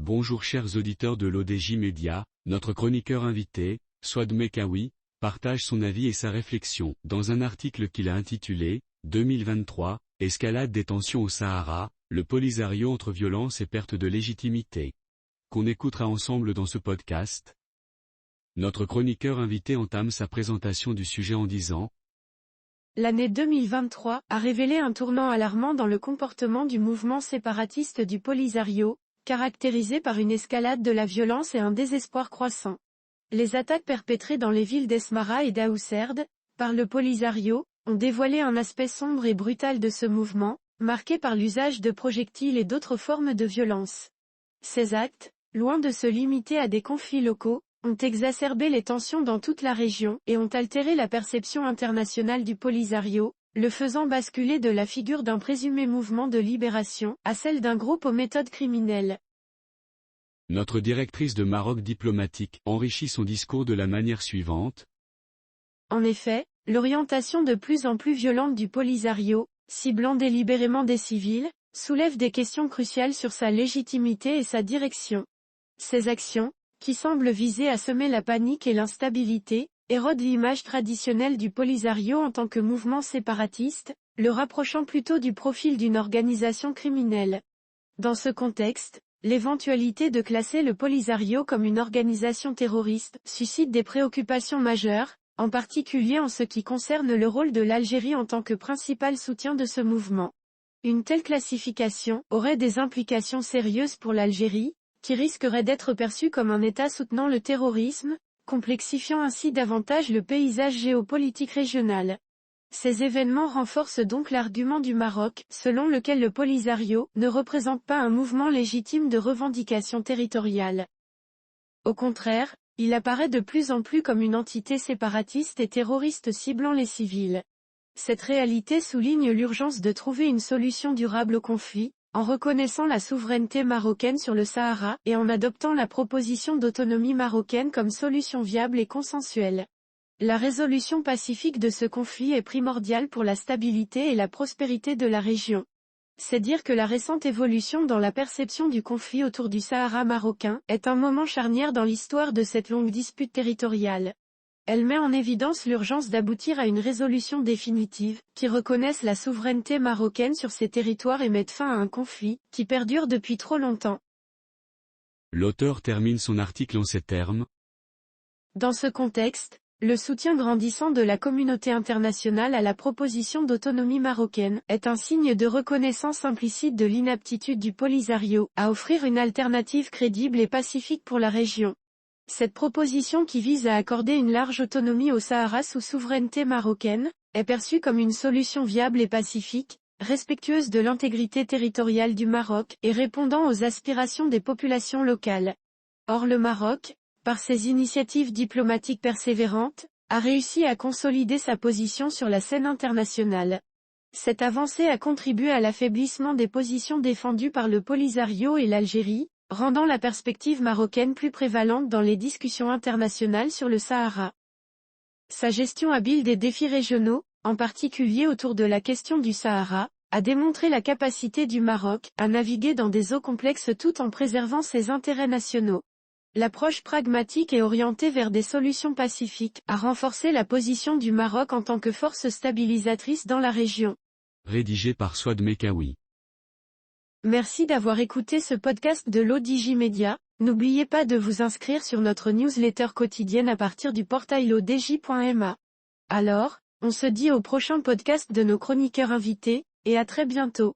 Bonjour chers auditeurs de l'ODJ Média, notre chroniqueur invité, Souad Mekawi, partage son avis et sa réflexion dans un article qu'il a intitulé « 2023, escalade des tensions au Sahara, le Polisario entre violence et perte de légitimité », qu'on écoutera ensemble dans ce podcast. Notre chroniqueur invité entame sa présentation du sujet en disant « L'année 2023 a révélé un tournant alarmant dans le comportement du mouvement séparatiste du Polisario, caractérisé par une escalade de la violence et un désespoir croissant. Les attaques perpétrées dans les villes d'Esmara et d'Aousserd, par le Polisario, ont dévoilé un aspect sombre et brutal de ce mouvement, marqué par l'usage de projectiles et d'autres formes de violence. Ces actes, loin de se limiter à des conflits locaux, ont exacerbé les tensions dans toute la région et ont altéré la perception internationale du Polisario, le faisant basculer de la figure d'un présumé mouvement de libération à celle d'un groupe aux méthodes criminelles. Notre directrice de Maroc diplomatique enrichit son discours de la manière suivante. En effet, l'orientation de plus en plus violente du Polisario, ciblant délibérément des civils, soulève des questions cruciales sur sa légitimité et sa direction. Ces actions, qui semblent viser à semer la panique et l'instabilité, érode l'image traditionnelle du Polisario en tant que mouvement séparatiste, le rapprochant plutôt du profil d'une organisation criminelle. Dans ce contexte, l'éventualité de classer le Polisario comme une organisation terroriste suscite des préoccupations majeures, en particulier en ce qui concerne le rôle de l'Algérie en tant que principal soutien de ce mouvement. Une telle classification aurait des implications sérieuses pour l'Algérie, qui risquerait d'être perçue comme un État soutenant le terrorisme, complexifiant ainsi davantage le paysage géopolitique régional. Ces événements renforcent donc l'argument du Maroc, selon lequel le Polisario ne représente pas un mouvement légitime de revendication territoriale. Au contraire, il apparaît de plus en plus comme une entité séparatiste et terroriste ciblant les civils. Cette réalité souligne l'urgence de trouver une solution durable au conflit, en reconnaissant la souveraineté marocaine sur le Sahara et en adoptant la proposition d'autonomie marocaine comme solution viable et consensuelle. La résolution pacifique de ce conflit est primordiale pour la stabilité et la prospérité de la région. C'est dire que la récente évolution dans la perception du conflit autour du Sahara marocain est un moment charnière dans l'histoire de cette longue dispute territoriale. Elle met en évidence l'urgence d'aboutir à une résolution définitive, qui reconnaisse la souveraineté marocaine sur ces territoires et mette fin à un conflit, qui perdure depuis trop longtemps. L'auteur termine son article en ces termes. Dans ce contexte, le soutien grandissant de la communauté internationale à la proposition d'autonomie marocaine est un signe de reconnaissance implicite de l'inaptitude du Polisario à offrir une alternative crédible et pacifique pour la région. Cette proposition qui vise à accorder une large autonomie au Sahara sous souveraineté marocaine, est perçue comme une solution viable et pacifique, respectueuse de l'intégrité territoriale du Maroc et répondant aux aspirations des populations locales. Or le Maroc, par ses initiatives diplomatiques persévérantes, a réussi à consolider sa position sur la scène internationale. Cette avancée a contribué à l'affaiblissement des positions défendues par le Polisario et l'Algérie, rendant la perspective marocaine plus prévalente dans les discussions internationales sur le Sahara. Sa gestion habile des défis régionaux, en particulier autour de la question du Sahara, a démontré la capacité du Maroc à naviguer dans des eaux complexes tout en préservant ses intérêts nationaux. L'approche pragmatique et orientée vers des solutions pacifiques a renforcé la position du Maroc en tant que force stabilisatrice dans la région. Rédigé par Souad Mekawi. Merci d'avoir écouté ce podcast de l'ODJ Média. N'oubliez pas de vous inscrire sur notre newsletter quotidienne à partir du portail odj.ma. Alors, on se dit au prochain podcast de nos chroniqueurs invités, et à très bientôt.